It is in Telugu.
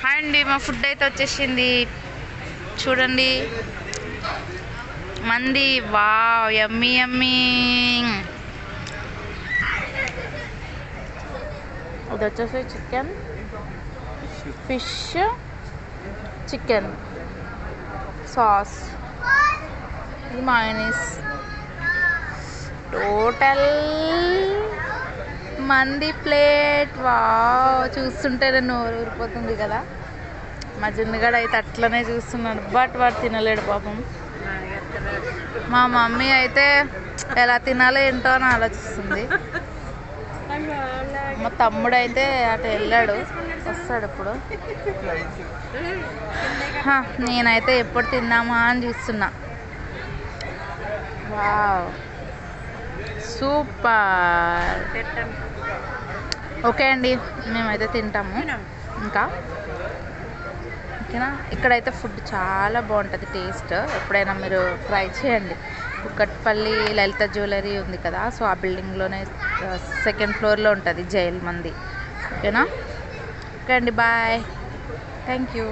హాయ్ అండి, మా ఫుడ్ అయితే వచ్చేసింది చూడండి. మంది వావ్ యమ్మీ యమ్మీ. ఇది వచ్చేసి చికెన్, ఫిష్, చికెన్ సాస్, ఇది మయోనీస్. టోటల్ మంది ప్లేట్. వావ్, చూస్తుంటేనే నోరు ఊరిపోతుంది కదా. మా జున్నుగాడు అయితే అట్లనే చూస్తున్నాడు, బట్ వాడు తినలేడు పాపం. మా మమ్మీ అయితే ఎలా తినాలో ఏంటో అని ఆలోచిస్తుంది. మా తమ్ముడు అయితే అటు వెళ్ళాడు, వస్తాడు ఇప్పుడు. నేనైతే ఎప్పుడు తిందామా అని చూస్తున్నా. Wow super. ఓకే అండి, మేమైతే తింటాము ఇంకా. ఓకేనా, ఇక్కడైతే ఫుడ్ చాలా బాగుంటుంది టేస్ట్. ఎప్పుడైనా మీరు ట్రై చేయండి. కుక్కట్పల్లి లలిత జ్యువెలరీ ఉంది కదా, సో ఆ బిల్డింగ్లోనే సెకండ్ ఫ్లోర్లో ఉంటుంది జైల్ మంది. ఓకేనా. ఓకే అండి, బాయ్, థ్యాంక్ యూ.